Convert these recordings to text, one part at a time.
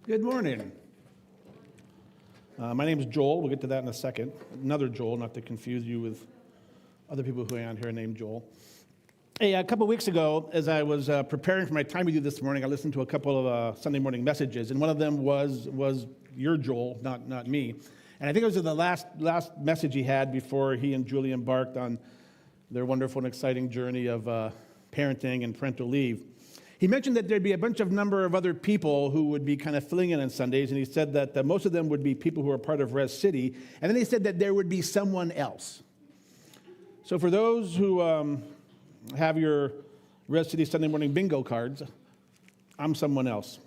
Good morning. My name is Joel. We'll get to that in a second. Another Joel, not to confuse you with other people who are on here named Joel. Hey, a couple weeks ago, as I was preparing for my time with you this morning, I listened to a couple of Sunday morning messages, and one of them was your Joel, not me. And I think it was the last message he had before he and Julie embarked on their wonderful and exciting journey of parenting and parental leave. He mentioned that there'd be a number of other people who would be kind of filling in on Sundays, and he said that most of them would be people who are part of Res City, and then he said that there would be someone else. So for those who have your Res City Sunday morning bingo cards, I'm someone else.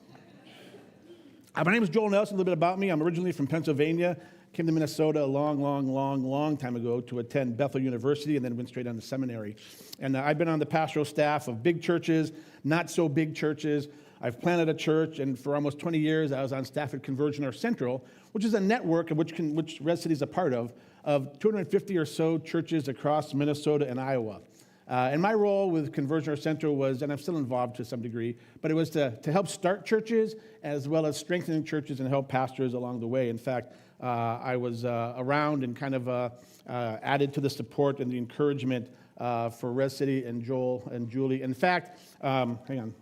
My name is Joel Nelson. A little bit about me. I'm originally from Pennsylvania. Came to Minnesota a long time ago to attend Bethel University and then went straight on to seminary. And I've been on the pastoral staff of big churches, not so big churches. I've planted a church, and for almost 20 years, I was on staff at Conversion North Central, which is a network of which Res City is a part of 250 or so churches across Minnesota and Iowa. And my role with Conversion North Central was, and I'm still involved to some degree, but it was to help start churches as well as strengthening churches and help pastors along the way. In fact, I was around and kind of added to the support and the encouragement for Res City and Joel and Julie. In fact, hang on.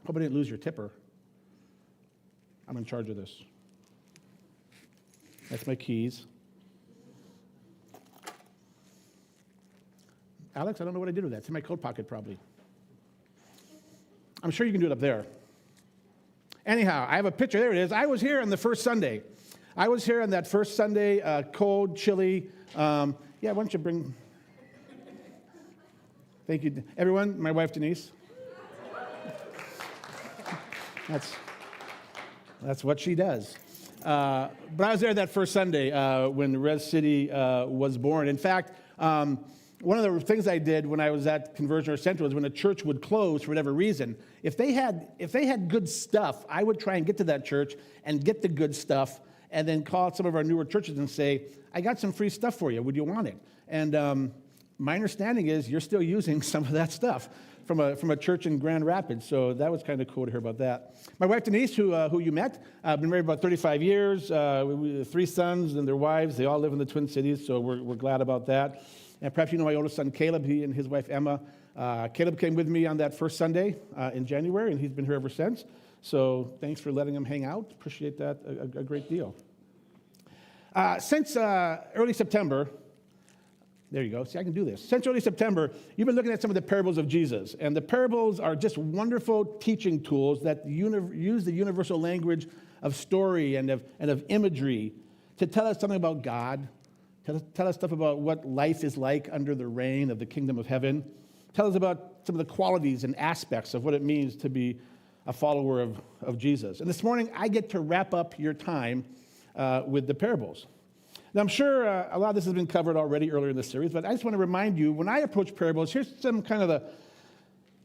Hope I didn't lose your tipper. I'm in charge of this. That's my keys. Alex, I don't know what I did with that. It's in my coat pocket, probably. I'm sure you can do it up there. Anyhow, I have a picture. There it is. I was here on the first Sunday. I was here on that first Sunday, cold, chilly. Why don't you bring... Thank you. Everyone, my wife, Denise. That's what she does. But I was there that first Sunday when Res City was born. In fact, one of the things I did when I was at Conversion North Central is when a church would close for whatever reason, if they had good stuff, I would try and get to that church and get the good stuff and then call some of our newer churches and say, I got some free stuff for you. Would you want it? And my understanding is you're still using some of that stuff from a church in Grand Rapids. So that was kind of cool to hear about that. My wife, Denise, who you met, been married about 35 years. We have 3 sons and their wives. They all live in the Twin Cities, so we're glad about that. And perhaps you know my oldest son, Caleb, he and his wife, Emma. Caleb came with me on that first Sunday in January, and he's been here ever since. So thanks for letting him hang out. Appreciate that a great deal. Since early September, there you go. See, I can do this. Since early September, you've been looking at some of the parables of Jesus. And the parables are just wonderful teaching tools that use the universal language of story and of imagery to tell us something about God, tell us stuff about what life is like under the reign of the kingdom of heaven. Tell us about some of the qualities and aspects of what it means to be a follower of Jesus. And this morning, I get to wrap up your time with the parables. Now, I'm sure a lot of this has been covered already earlier in the series, but I just want to remind you, when I approach parables, here's some kind of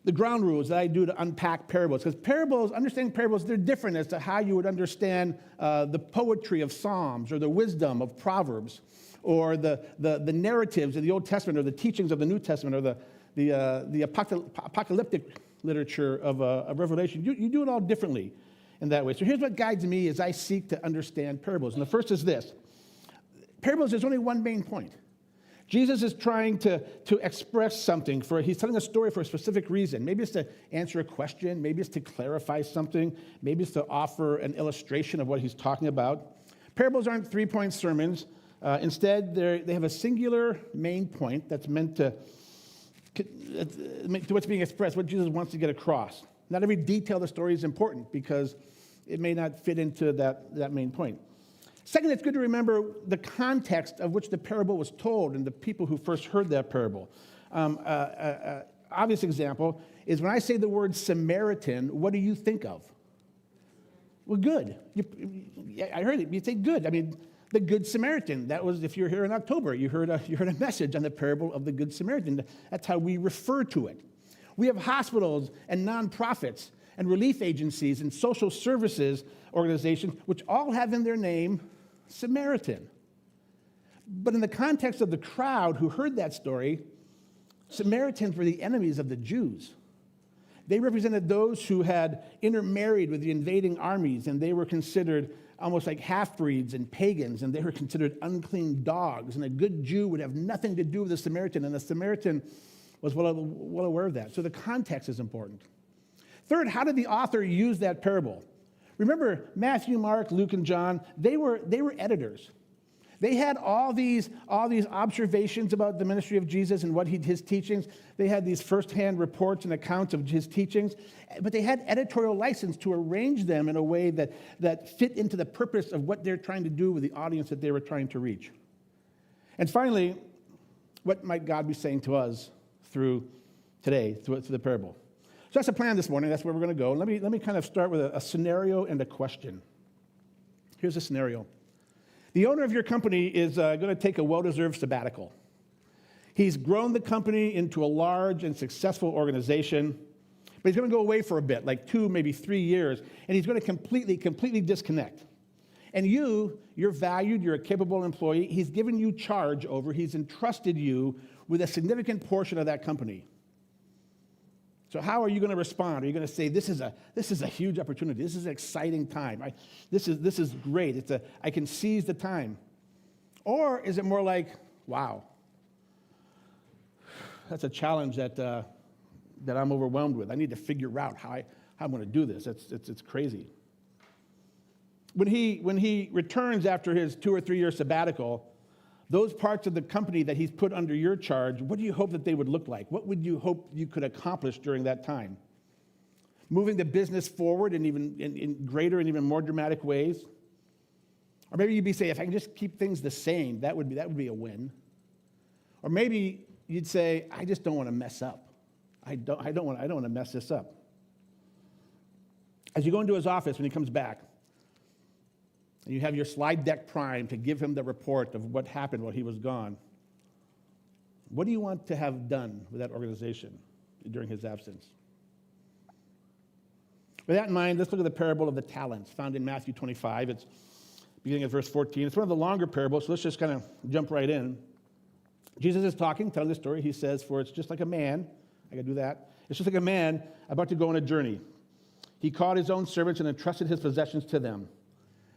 the ground rules that I do to unpack parables. Because understanding parables, they're different as to how you would understand the poetry of Psalms or the wisdom of Proverbs, or the narratives of the Old Testament, or the teachings of the New Testament, or the apocalyptic literature of Revelation. You do it all differently in that way. So here's what guides me as I seek to understand parables. And the first is this. Parables, there's only one main point. Jesus is trying to express something. He's telling a story for a specific reason. Maybe it's to answer a question. Maybe it's to clarify something. Maybe it's to offer an illustration of what he's talking about. Parables aren't 3-point sermons. Instead, they have a singular main point that's meant to what's being expressed, what Jesus wants to get across. Not every detail of the story is important because it may not fit into that main point. Second, it's good to remember the context of which the parable was told and the people who first heard that parable. Obvious example is when I say the word Samaritan, what do you think of? Well, good. I heard it. You say good. I mean, the Good Samaritan. That was, if you're here in October, you heard a message on the parable of the Good Samaritan. That's how we refer to it. We have hospitals and nonprofits and relief agencies and social services organizations, which all have in their name Samaritan. But in the context of the crowd who heard that story, Samaritans were the enemies of the Jews. They represented those who had intermarried with the invading armies, and they were considered almost like half-breeds and pagans, and they were considered unclean dogs. And a good Jew would have nothing to do with a Samaritan, and the Samaritan was well aware of that. So the context is important. Third, how did the author use that parable? Remember, Matthew, Mark, Luke, and John, they were editors. They had all these observations about the ministry of Jesus and his teachings. They had these firsthand reports and accounts of his teachings, but they had editorial license to arrange them in a way that fit into the purpose of what they're trying to do with the audience that they were trying to reach. And finally, what might God be saying to us through the parable? So that's the plan this morning. That's where we're going to go. Let me kind of start with a scenario and a question. Here's a scenario. The owner of your company is going to take a well-deserved sabbatical. He's grown the company into a large and successful organization, but he's going to go away for a bit, like 2, maybe 3 years, and he's going to completely disconnect. And you're valued, you're a capable employee. He's given you charge over, he's entrusted you with a significant portion of that company. So how are you going to respond? Are you going to say, this is a huge opportunity. This is an exciting time. This is great. I can seize the time. Or is it more like, wow, that's a challenge that I'm overwhelmed with. I need to figure out how I'm going to do this. It's crazy. When he returns after his 2 or 3 year sabbatical, those parts of the company that he's put under your charge, what do you hope that they would look like? What would you hope you could accomplish during that time? Moving the business forward in greater and even more dramatic ways? Or maybe you'd be saying, if I can just keep things the same, that would be a win. Or maybe you'd say, I just don't want to mess up. I don't want to mess this up. As you go into his office when he comes back, and you have your slide deck primed to give him the report of what happened while he was gone, what do you want to have done with that organization during his absence? With that in mind, let's look at the parable of the talents found in Matthew 25. It's beginning at verse 14. It's one of the longer parables, so let's just kind of jump right in. Jesus is telling the story. He says, for it's just like a man, I got to do that. It's just like a man about to go on a journey. He called his own servants and entrusted his possessions to them.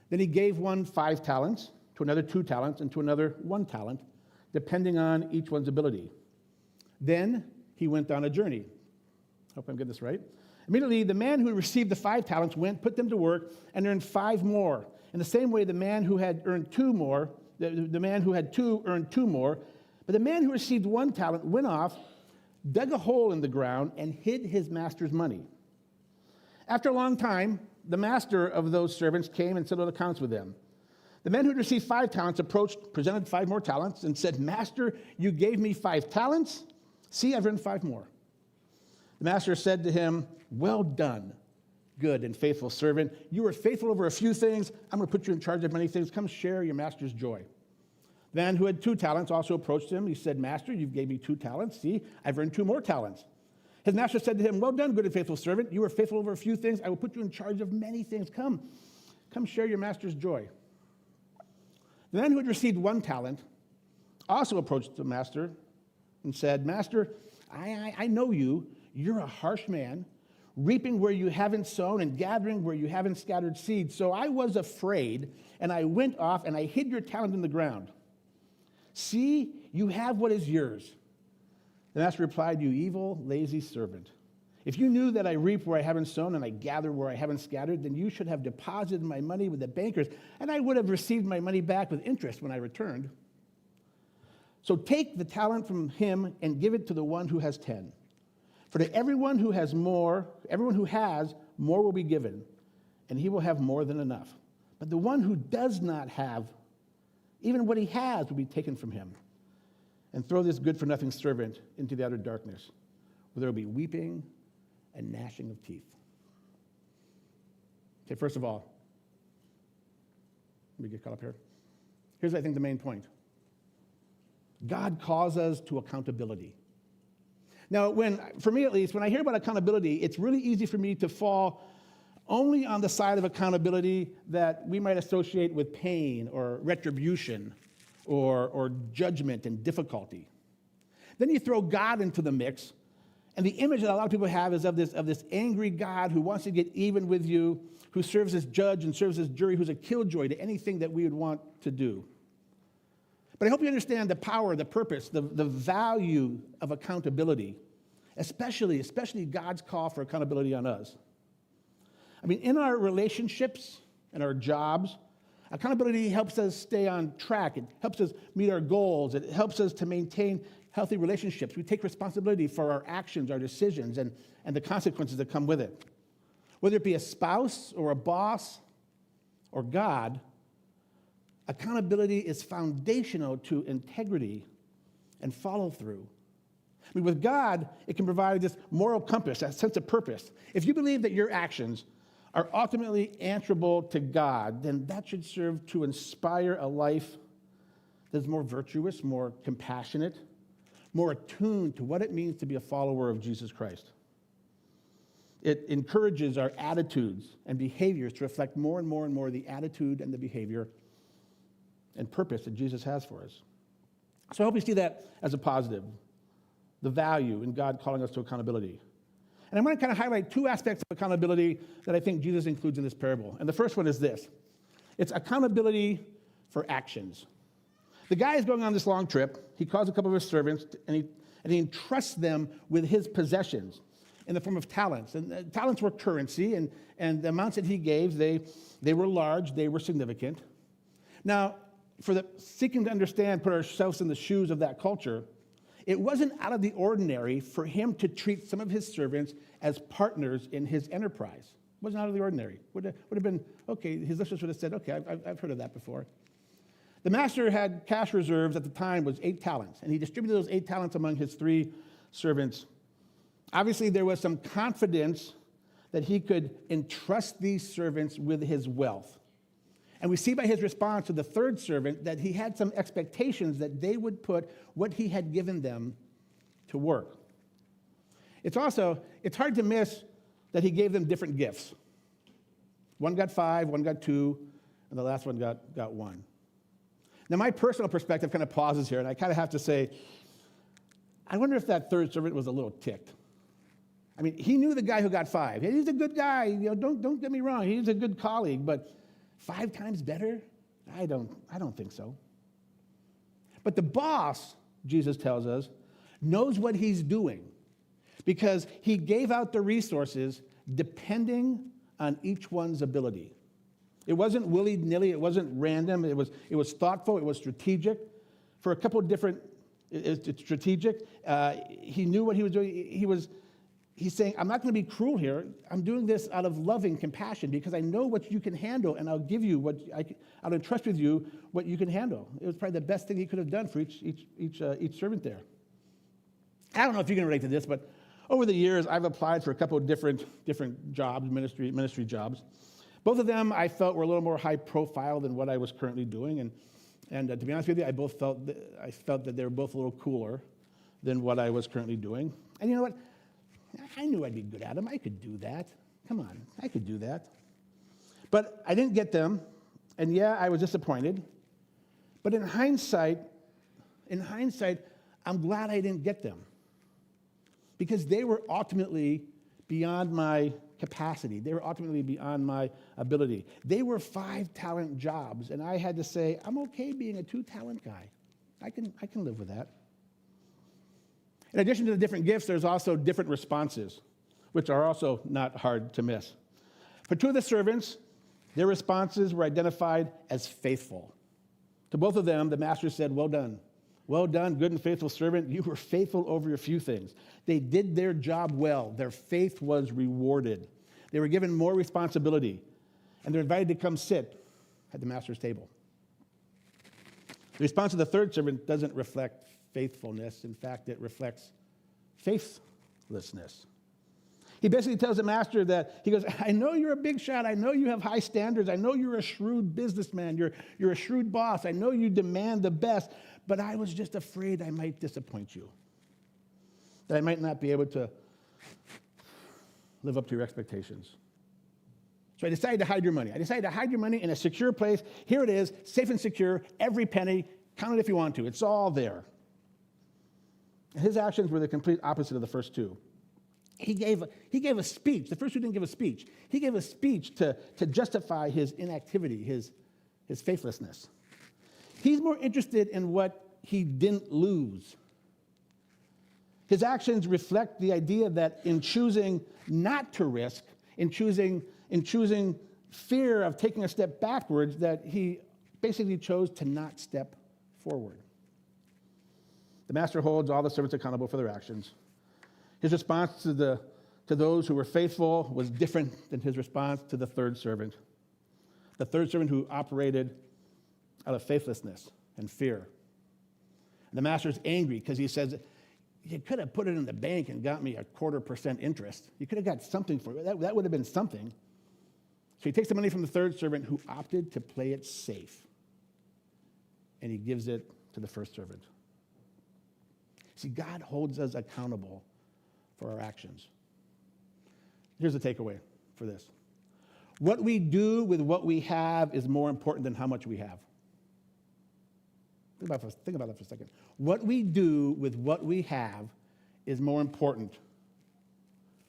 Then he gave one 5 talents, to another 2 talents, and to another 1 talent, depending on each one's ability. Then he went on a journey. Hope I'm getting this right. Immediately, the man who received the 5 talents went, put them to work, and earned 5 more. In the same way, the man who had earned 2 more, the man who had 2 earned 2 more. But the man who received 1 talent went off, dug a hole in the ground, and hid his master's money. After a long time, the master of those servants came and settled accounts with them. The man who had received 5 talents approached, presented 5 more talents, and said, Master, you gave me 5 talents. See, I've earned 5 more. The master said to him, well done, good and faithful servant. You were faithful over a few things. I'm going to put you in charge of many things. Come share your master's joy. The man who had 2 talents also approached him. He said, Master, you gave me 2 talents. See, I've earned 2 more talents. His master said to him, well done, good and faithful servant. You were faithful over a few things. I will put you in charge of many things. Come share your master's joy. The man who had received 1 talent also approached the master and said, Master, I know you. You're a harsh man, reaping where you haven't sown and gathering where you haven't scattered seed. So I was afraid, and I went off and I hid your talent in the ground. See, you have what is yours. The master replied, you evil, lazy servant. If you knew that I reap where I haven't sown and I gather where I haven't scattered, then you should have deposited my money with the bankers, and I would have received my money back with interest when I returned. So take the talent from him and give it to the one who has 10. For to everyone who has, more will be given, and he will have more than enough. But the one who does not have, even what he has will be taken from him. And throw this good-for-nothing servant into the outer darkness, where there will be weeping and gnashing of teeth. Okay, first of all, let me get caught up here. Here's, I think, the main point. God calls us to accountability. Now, for me at least, when I hear about accountability, it's really easy for me to fall only on the side of accountability that we might associate with pain or retribution or judgment and difficulty. Then you throw God into the mix, And the image that a lot of people have is of this angry God who wants to get even with you, who serves as judge and serves as jury, who's a killjoy to anything that we would want to do. But I hope you understand the power, the purpose, the value of accountability, especially God's call for accountability on us. I mean, in our relationships and our jobs, accountability helps us stay on track. It helps us meet our goals. It helps us to maintain healthy relationships. We take responsibility for our actions, our decisions, and the consequences that come with it. Whether it be a spouse or a boss or God, accountability is foundational to integrity and follow through. I mean, with God, it can provide this moral compass, that sense of purpose. If you believe that your actions are ultimately answerable to God, then that should serve to inspire a life that's more virtuous, more compassionate, more attuned to what it means to be a follower of Jesus Christ. It encourages our attitudes and behaviors to reflect more and more and more the attitude and the behavior and purpose that Jesus has for us. So I hope you see that as a positive, the value in God calling us to accountability. And I'm going to kind of highlight two aspects of accountability that I think Jesus includes in this parable. And the first one is this. It's accountability for actions. The guy is going on this long trip. He calls a couple of his servants, and he entrusts them with his possessions in the form of talents. And talents were currency, and the amounts that he gave, they were large, they were significant. Now, for the seeking to understand, put ourselves in the shoes of that culture, it wasn't out of the ordinary for him to treat some of his servants as partners in his enterprise. It wasn't out of the ordinary. Would have been, okay, his listeners would have said, okay, I've heard of that before. The master had cash reserves at the time was 8 talents, and he distributed those 8 talents among his 3 servants. Obviously, there was some confidence that he could entrust these servants with his wealth. And we see by his response to the 3rd servant that he had some expectations that they would put what he had given them to work. It's hard to miss that he gave them different gifts. One got 5, one got 2, and the last one got 1. Now, my personal perspective kind of pauses here, and I kind of have to say, I wonder if that 3rd servant was a little ticked. I mean, he knew the guy who got 5. He's a good guy. Don't get me wrong. He's a good colleague, but 5 times better? I don't think so. But the boss, Jesus tells us, knows what he's doing because he gave out the resources depending on each one's ability. It wasn't willy-nilly. It wasn't random. It was thoughtful. It was strategic. For a couple of different, it's strategic. He knew what he was doing. He's saying, I'm not going to be cruel here. I'm doing this out of loving compassion because I know what you can handle, and I'll give you I'll entrust with you what you can handle. It was probably the best thing he could have done for each servant there. I don't know if you can relate to this, but over the years, I've applied for a couple of different jobs, ministry jobs. Both of them I felt were a little more high profile than what I was currently doing, and to be honest with you, I felt that they were both a little cooler than what I was currently doing. And you know what? I knew I'd be good at them. I could do that. Come on, I could do that. But I didn't get them, and yeah, I was disappointed. But in hindsight, I'm glad I didn't get them because they were ultimately beyond my capacity. They were ultimately beyond my ability. They were 5-talent jobs, and I had to say, I'm okay being a 2-talent guy. I can live with that. In addition to the different gifts, there's also different responses, which are also not hard to miss. For 2 of the servants, their responses were identified as faithful. To both of them, the master said, well done. Well done, good and faithful servant. You were faithful over a few things. They did their job well. Their faith was rewarded. They were given more responsibility, and they're invited to come sit at the master's table. The response of the 3rd servant doesn't reflect faithfulness. In fact, it reflects faithlessness. He basically tells the master that, he goes, I know you're a big shot. I know you have high standards. I know you're a shrewd businessman. You're a shrewd boss. I know you demand the best, but I was just afraid I might disappoint you, that I might not be able to live up to your expectations. So I decided to hide your money. I decided to hide your money in a secure place. Here it is, safe and secure, every penny. Count it if you want to. It's all there. His actions were the complete opposite of the first 2. he gave a speech. The first two didn't give a speech. He gave a speech to justify his inactivity, his faithlessness. He's more interested in what he didn't lose. His actions reflect the idea that in choosing not to risk, in choosing fear of taking a step backwards, that he basically chose to not step forward. The master holds all the servants accountable for their actions. His response to those who were faithful was different than his response to the third servant. The third servant who operated out of faithlessness and fear. And the master's angry because he says, you could have put it in the bank and got me 0.25% interest. You could have got something for it. That would have been something. So he takes the money from the third servant who opted to play it safe. And he gives it to the first servant. See, God holds us accountable for our actions. Here's the takeaway for this. What we do with what we have is more important than how much we have. Think about that for a second. What we do with what we have is more important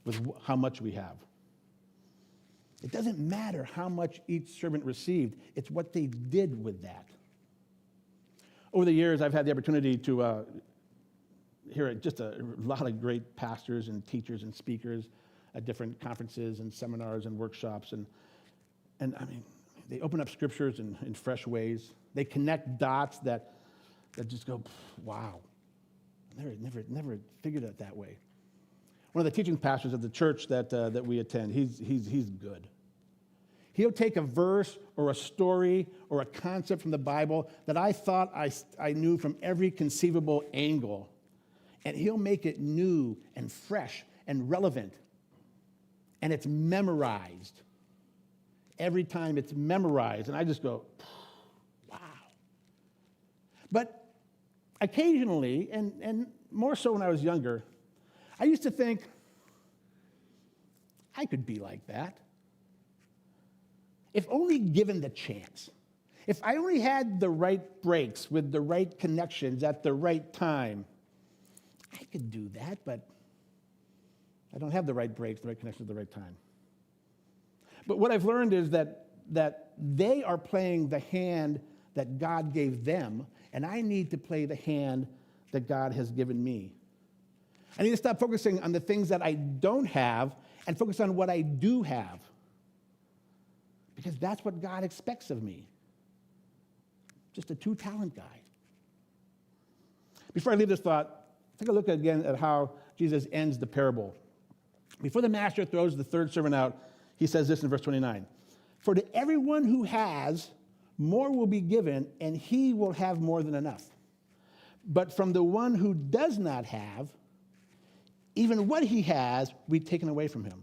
with how much we have. It doesn't matter how much each servant received. It's what they did with that. Over the years, I've had the opportunity to hear just a lot of great pastors and teachers and speakers at different conferences and seminars and workshops. And I mean, they open up scriptures in fresh ways. They connect dots that just go, wow. Never figured it that way. One of the teaching pastors of the church that we attend, he's good. He'll take a verse or a story or a concept from the Bible that I thought I knew from every conceivable angle, and he'll make it new and fresh and relevant. And it's memorized. Every time it's memorized. And I just go, wow. But occasionally, and more so when I was younger, I used to think, I could be like that. If only given the chance. If I only had the right breaks with the right connections at the right time, I could do that, but I don't have the right breaks, the right connections at the right time. But what I've learned is that they are playing the hand that God gave them, and I need to play the hand that God has given me. I need to stop focusing on the things that I don't have and focus on what I do have. Because that's what God expects of me. Just a 2-talent guy. Before I leave this thought, take a look again at how Jesus ends the parable. Before the master throws the third servant out, he says this in verse 29. For to everyone who has, more will be given, and he will have more than enough. But from the one who does not have, even what he has will be taken away from him.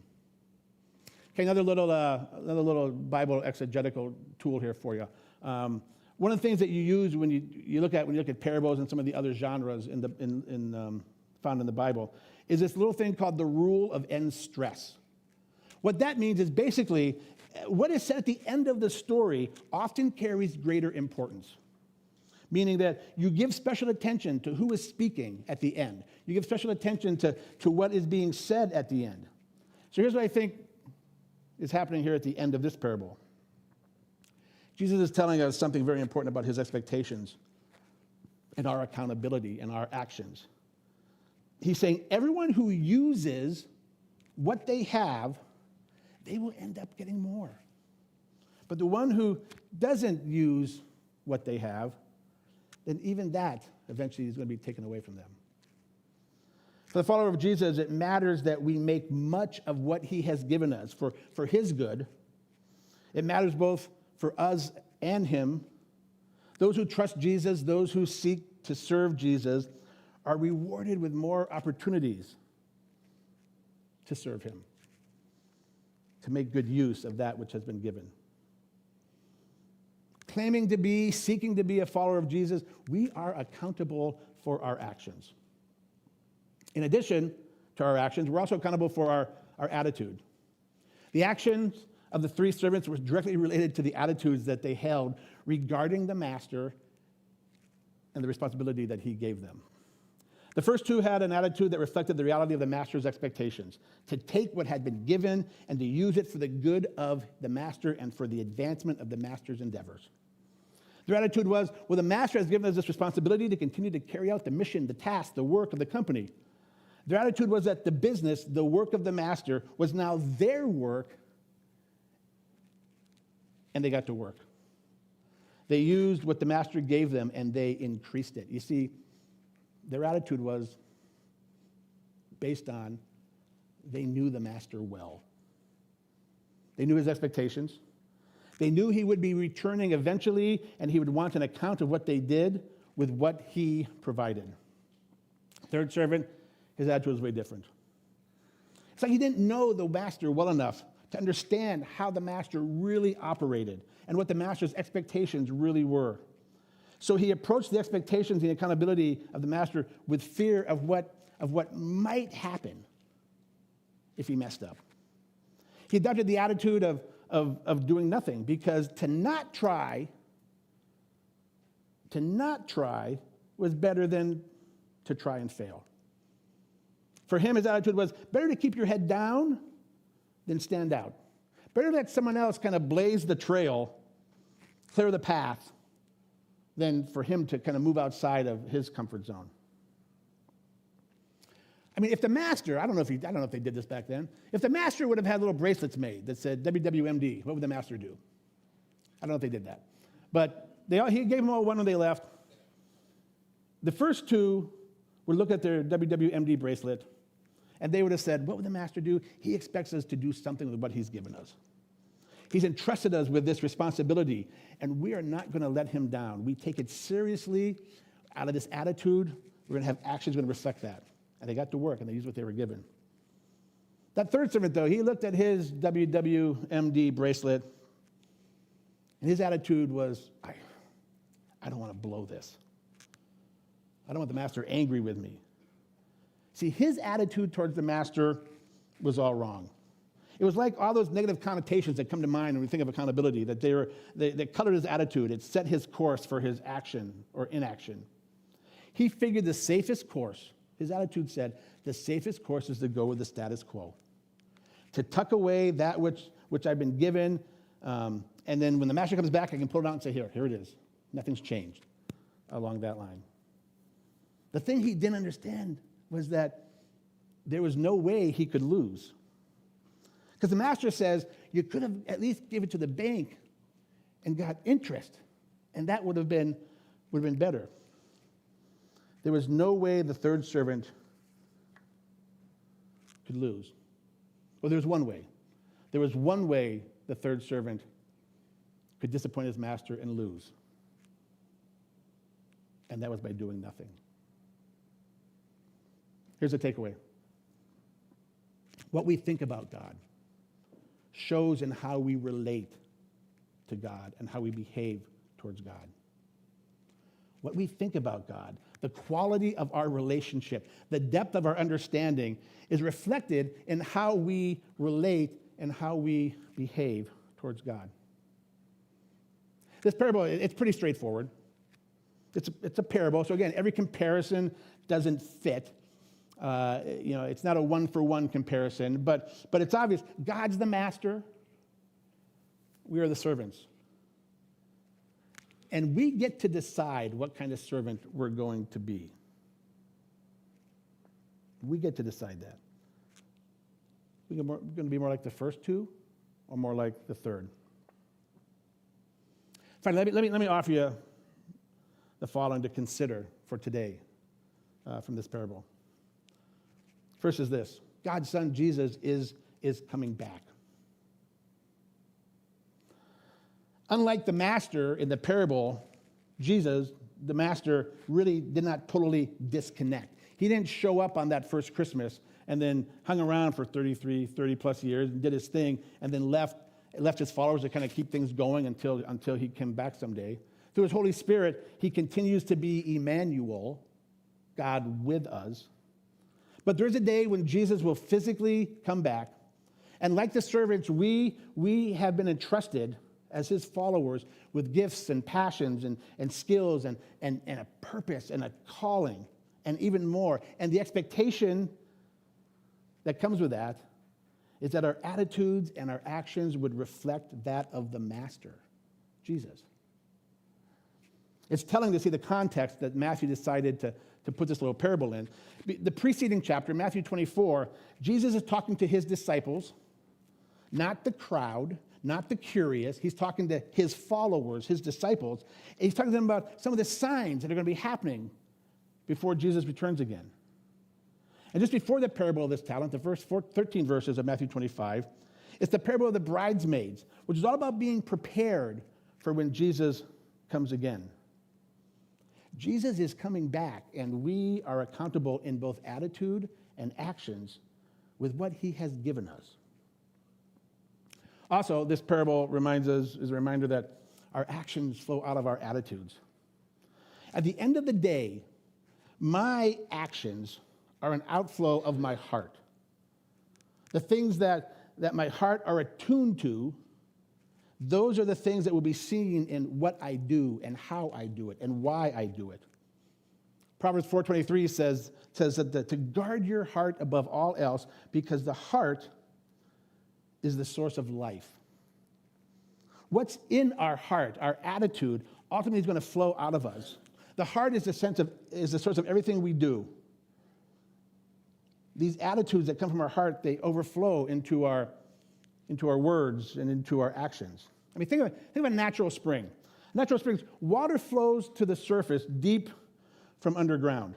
Okay, another little Bible exegetical tool here for you. One of the things that you use when you look at parables and some of the other genres found in the Bible is this little thing called the rule of end stress. What that means is basically what is said at the end of the story often carries greater importance. Meaning that you give special attention to who is speaking at the end. You give special attention to what is being said at the end. So here's what I think is happening here at the end of this parable. Jesus is telling us something very important about his expectations and our accountability and our actions. He's saying everyone who uses what they have, they will end up getting more. But the one who doesn't use what they have, then even that eventually is going to be taken away from them. For the follower of Jesus, it matters that we make much of what he has given us for his good. It matters both for us and him. Those who trust Jesus, those who seek to serve Jesus, are rewarded with more opportunities to serve him, to make good use of that which has been given. Seeking to be a follower of Jesus, we are accountable for our actions. In addition to our actions, we're also accountable for our attitude. The actions of the 3 servants were directly related to the attitudes that they held regarding the master and the responsibility that he gave them. The first two had an attitude that reflected the reality of the master's expectations, to take what had been given and to use it for the good of the master and for the advancement of the master's endeavors. Their attitude was, well, the master has given us this responsibility to continue to carry out the mission, the task, the work of the company. Their attitude was that the business, the work of the master, was now their work, and they got to work. They used what the master gave them, and they increased it. You see, their attitude was based on they knew the master well. They knew his expectations. They knew he would be returning eventually, and he would want an account of what they did with what he provided. Third servant, his attitude was way different. It's like he didn't know the master well enough to understand how the master really operated and what the master's expectations really were. So he approached the expectations and the accountability of the master with fear of what might happen if he messed up. He adopted the attitude of doing nothing, because to not try was better than to try and fail. For him, his attitude was better to keep your head down than stand out. Better let someone else kind of blaze the trail, clear the path, than for him to kind of move outside of his comfort zone. I mean, if the master, I don't know if they did this back then, if the master would have had little bracelets made that said WWMD, what would the master do? I don't know if they did that. But he gave them all one when they left. The first two would look at their WWMD bracelet, and they would have said, what would the master do? He expects us to do something with what he's given us. He's entrusted us with this responsibility, and we are not going to let him down. We take it seriously. Out of this attitude, we're going to have actions going to reflect that. And they got to work, and they used what they were given. That third servant, though, he looked at his WWMD bracelet, and his attitude was, I don't want to blow this. I don't want the master angry with me. See, his attitude towards the master was all wrong. It was like all those negative connotations that come to mind when we think of accountability, that they colored his attitude. It set his course for his action or inaction. He figured the safest course, his attitude said, the safest course is to go with the status quo, to tuck away that which I've been given, and then when the master comes back, I can pull it out and say, here it is. Nothing's changed along that line. The thing he didn't understand was that there was no way he could lose. Because the master says, you could have at least given it to the bank and got interest, and that would have been better. There was no way the third servant could lose. Well, there was one way. There was one way the third servant could disappoint his master and lose. And that was by doing nothing. Here's the takeaway. What we think about God shows in how we relate to God and how we behave towards God. What we think about God, the quality of our relationship, the depth of our understanding is reflected in how we relate and how we behave towards God. This parable, it's pretty straightforward. It's a parable, so again, every comparison doesn't fit. It's not a one-for-one comparison, but it's obvious. God's the master. We are the servants. And we get to decide what kind of servant we're going to be. We get to decide that. We're going to be more like the first two or more like the third. Fine, let me offer you the following to consider for today from this parable. First is this: God's Son, Jesus, is coming back. Unlike the master in the parable, Jesus, the master, really did not totally disconnect. He didn't show up on that first Christmas and then hung around for 30 plus years and did his thing and then left his followers to kind of keep things going until he came back someday. Through his Holy Spirit, he continues to be Emmanuel, God with us. But there's a day when Jesus will physically come back. And like the servants, we have been entrusted as his followers with gifts and passions and skills and a purpose and a calling. and even more. And the expectation that comes with that is that our attitudes and our actions would reflect that of the Master, Jesus. It's telling to see the context that Matthew decided to put this little parable in. The preceding chapter, Matthew 24, Jesus is talking to his disciples, not the crowd, not the curious. He's talking to his followers, his disciples. And he's talking to them about some of the signs that are going to be happening before Jesus returns again. And just before the parable of this talent, the 13 verses of Matthew 25, it's the parable of the bridesmaids, which is all about being prepared for when Jesus comes again. Jesus is coming back, and we are accountable in both attitude and actions with what he has given us. Also, this parable is a reminder that our actions flow out of our attitudes. At the end of the day, my actions are an outflow of my heart. The things that my heart are attuned to, those are the things that will be seen in what I do and how I do it and why I do it. Proverbs 4:23 says that to guard your heart above all else, because the heart is the source of life. What's in our heart, our attitude, ultimately is going to flow out of us. The heart is the source of everything we do. These attitudes that come from our heart, they overflow into our words and into our actions. I mean, think of a natural spring. Natural springs, water flows to the surface deep from underground.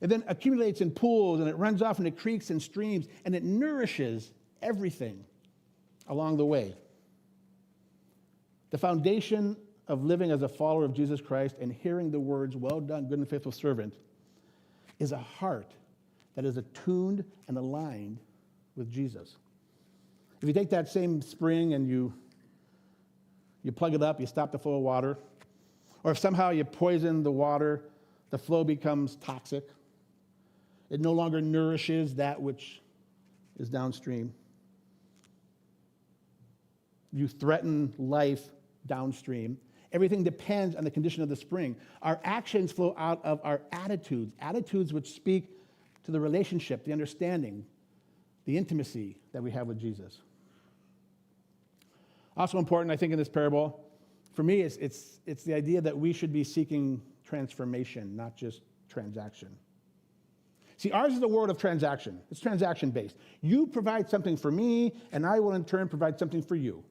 It then accumulates in pools, and it runs off into creeks and streams, and it nourishes everything along the way. The foundation of living as a follower of Jesus Christ and hearing the words, "Well done, good and faithful servant," is a heart that is attuned and aligned with Jesus. If you take that same spring and you plug it up, you stop the flow of water, or if somehow you poison the water, the flow becomes toxic. It no longer nourishes that which is downstream. You threaten life downstream. Everything depends on the condition of the spring. Our actions flow out of our attitudes which speak to the relationship, the understanding, the intimacy that we have with Jesus. Also important, I think, in this parable, for me, it's the idea that we should be seeking transformation, not just transaction. See, ours is a world of transaction. It's transaction-based. You provide something for me, and I will in turn provide something for you.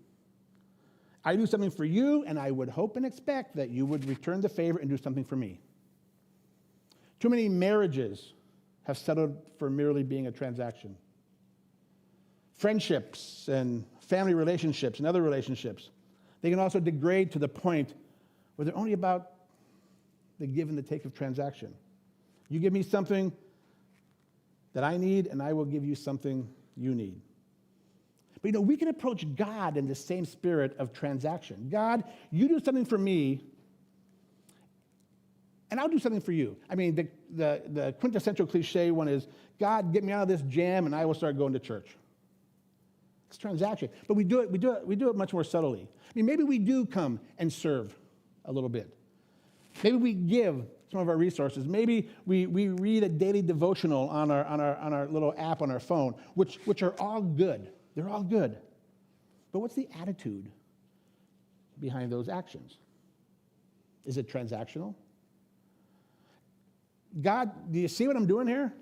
I do something for you, and I would hope and expect that you would return the favor and do something for me. Too many marriages have settled for merely being a transaction. Friendships and family relationships and other relationships, they can also degrade to the point where they're only about the give and the take of transaction. You give me something that I need, and I will give you something you need. But we can approach God in the same spirit of transaction. God, you do something for me, and I'll do something for you. I mean, the quintessential cliche one is, God, get me out of this jam, and I will start going to church. It's transaction. But we do it much more subtly. I mean, maybe we do come and serve a little bit. Maybe we give some of our resources. Maybe we read a daily devotional on our little app on our phone, which are all good. They're all good. But what's the attitude behind those actions? Is it transactional? God, do you see what I'm doing here?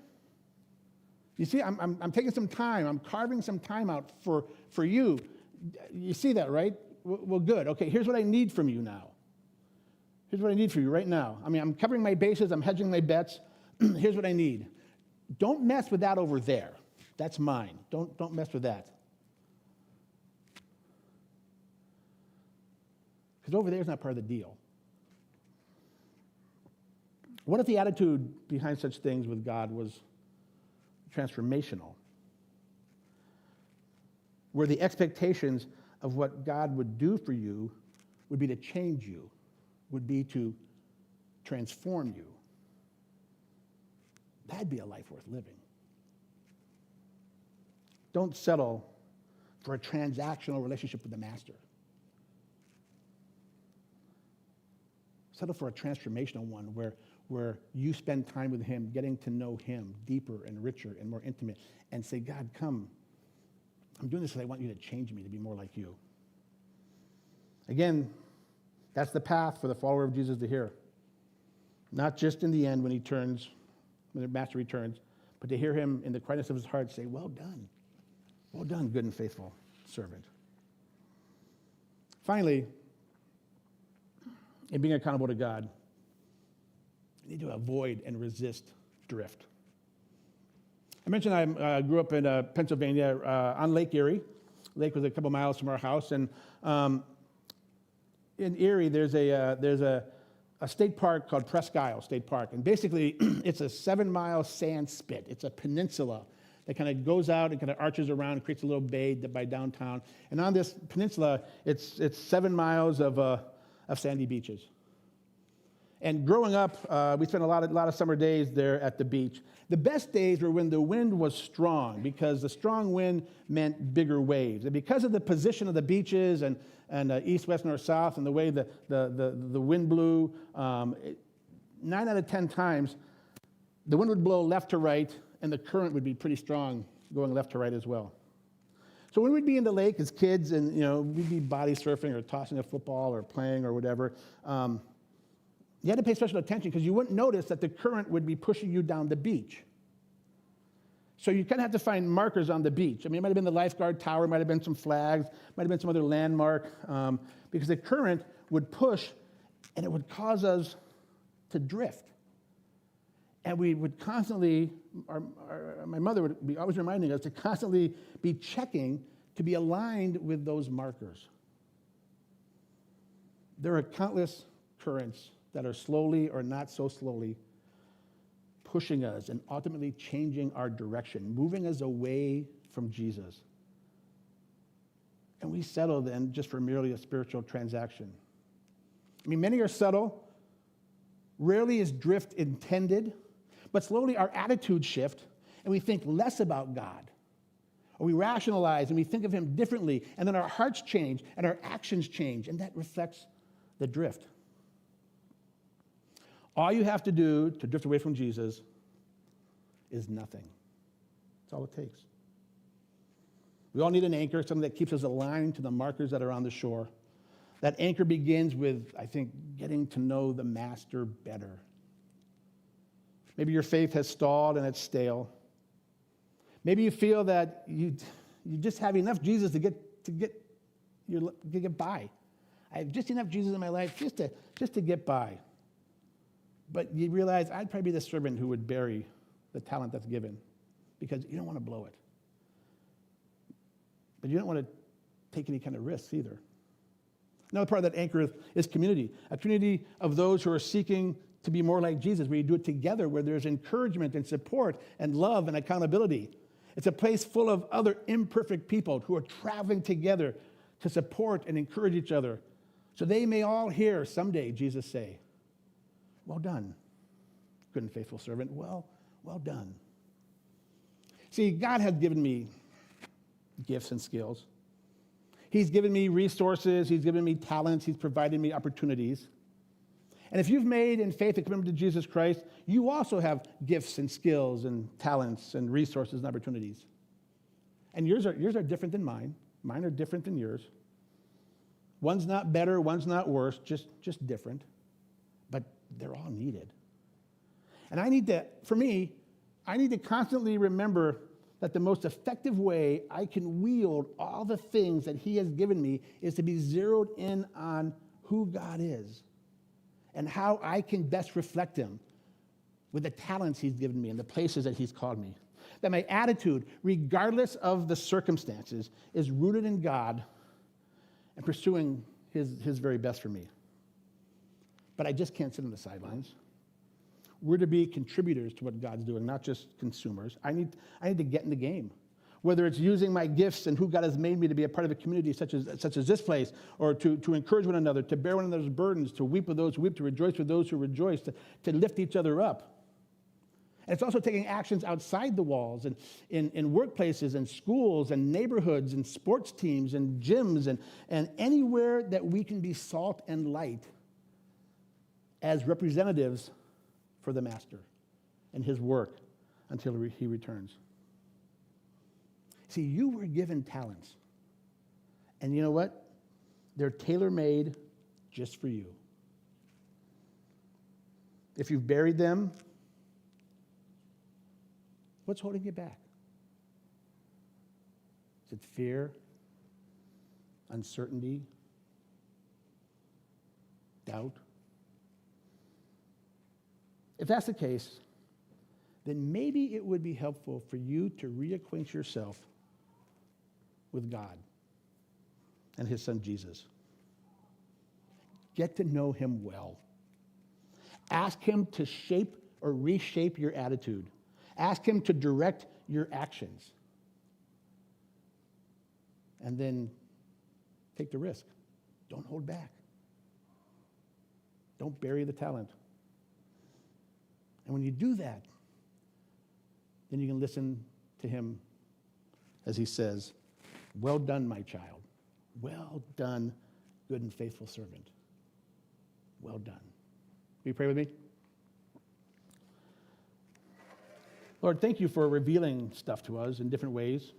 You see, I'm taking some time. I'm carving some time out for you. You see that, right? Well, good. Okay, here's what I need from you now. Here's what I need from you right now. I mean, I'm covering my bases. I'm hedging my bets. Here's what I need. Don't mess with that over there. That's mine. Don't mess with that. Because over there is not part of the deal. What if the attitude behind such things with God was transformational? Where the expectations of what God would do for you would be to change you, would be to transform you. That'd be a life worth living. Don't settle for a transactional relationship with the master. Settle for a transformational one where where you spend time with him, getting to know him deeper and richer and more intimate, and say, God, come. I'm doing this because I want you to change me to be more like you. Again, that's the path for the follower of Jesus to hear. Not just in the end when the master returns, but to hear him in the quietness of his heart say, well done, good and faithful servant. Finally, in being accountable to God, you need to avoid and resist drift. I mentioned I grew up in Pennsylvania on Lake Erie. Lake was a couple miles from our house, and in Erie there's a state park called Presque Isle State Park, and basically it's a 7-mile sand spit. It's a peninsula that kind of goes out and kind of arches around and creates a little bay by downtown. And on this peninsula, it's 7 miles of sandy beaches. And growing up, we spent a lot of summer days there at the beach. The best days were when the wind was strong, because the strong wind meant bigger waves. And because of the position of the beaches and east, west, north, south, and the way the wind blew, 9 out of 10 times, the wind would blow left to right, and the current would be pretty strong going left to right as well. So when we'd be in the lake as kids, and we'd be body surfing or tossing a football or playing or whatever, you had to pay special attention because you wouldn't notice that the current would be pushing you down the beach. So you kind of have to find markers on the beach. I mean, it might have been the lifeguard tower, it might have been some flags, might have been some other landmark, because the current would push and it would cause us to drift. And we would constantly, my mother would be always reminding us to constantly be checking to be aligned with those markers. There are countless currents that are slowly or not so slowly pushing us and ultimately changing our direction, moving us away from Jesus. And we settle then just for merely a spiritual transaction. I mean, many are subtle. Rarely is drift intended, but slowly our attitudes shift and we think less about God. Or we rationalize and we think of him differently, and then our hearts change and our actions change, and that reflects the drift. All you have to do to drift away from Jesus is nothing. That's all it takes. We all need an anchor, something that keeps us aligned to the markers that are on the shore. That anchor begins with, I think, getting to know the master better. Maybe your faith has stalled and it's stale. Maybe you feel that you just have enough Jesus to get by. I have just enough Jesus in my life just to get by. But you realize I'd probably be the servant who would bury the talent that's given, because you don't want to blow it. But you don't want to take any kind of risks either. Another part of that anchor is community, a community of those who are seeking to be more like Jesus, where you do it together, where there's encouragement and support and love and accountability. It's a place full of other imperfect people who are traveling together to support and encourage each other, so they may all hear someday Jesus say, well done, good and faithful servant. Well done. See, God has given me gifts and skills. He's given me resources. He's given me talents. He's provided me opportunities. And if you've made in faith a commitment to Jesus Christ, you also have gifts and skills and talents and resources and opportunities. And yours are different than mine. Mine are different than yours. One's not better, one's not worse, just different. But they're all needed. And I need to constantly remember that the most effective way I can wield all the things that he has given me is to be zeroed in on who God is and how I can best reflect him with the talents he's given me and the places that he's called me. That my attitude, regardless of the circumstances, is rooted in God and pursuing his very best for me. But I just can't sit on the sidelines. We're to be contributors to what God's doing, not just consumers. I need to get in the game. Whether it's using my gifts and who God has made me to be a part of a community such as this place, or to encourage one another, to bear one another's burdens, to weep with those who weep, to rejoice with those who rejoice, to lift each other up. And it's also taking actions outside the walls and in workplaces and schools and neighborhoods and sports teams and gyms and anywhere that we can be salt and light as representatives for the master and his work until he returns. See, you were given talents. And you know what? They're tailor-made just for you. If you've buried them, what's holding you back? Is it fear? Uncertainty? Doubt? If that's the case, then maybe it would be helpful for you to reacquaint yourself with God and his son Jesus. Get to know him well. Ask him to shape or reshape your attitude. Ask him to direct your actions. And then take the risk. Don't hold back. Don't bury the talent. And when you do that, then you can listen to him as he says, "Well done, my child. Well done, good and faithful servant. Well done." Will you pray with me? Lord, thank you for revealing stuff to us in different ways.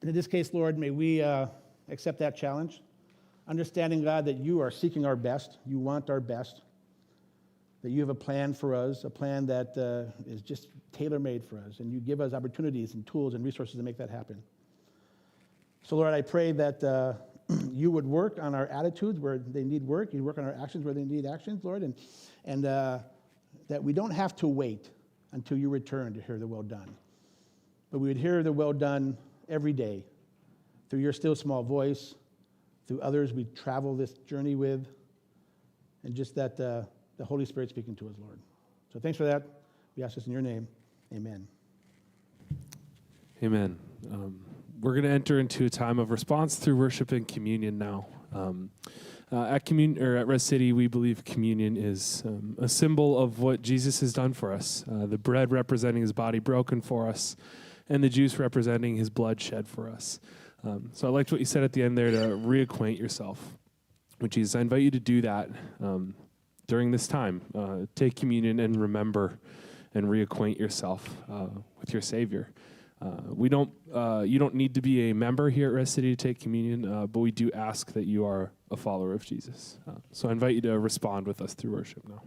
And in this case, Lord, may we accept that challenge, understanding, God, that you are seeking our best. You want our best. That you have a plan for us, a plan that is just tailor-made for us, and you give us opportunities and tools and resources to make that happen. So, Lord, I pray that you would work on our attitudes where they need work. You'd work on our actions where they need actions, Lord, and that we don't have to wait until you return to hear the well done. But we would hear the well done every day through your still small voice, through others we travel this journey with, and just that the Holy Spirit speaking to us, Lord. So thanks for that. We ask this in your name. Amen. Amen. We're going to enter into a time of response through worship and communion now. At Res City, we believe communion is a symbol of what Jesus has done for us. The bread representing his body broken for us, and the juice representing his blood shed for us. So I liked what you said at the end there, to reacquaint yourself with Jesus. I invite you to do that during this time. Take communion and remember and reacquaint yourself with your Savior. You don't need to be a member here at Res City to take communion, but we do ask that you are a follower of Jesus. So I invite you to respond with us through worship now.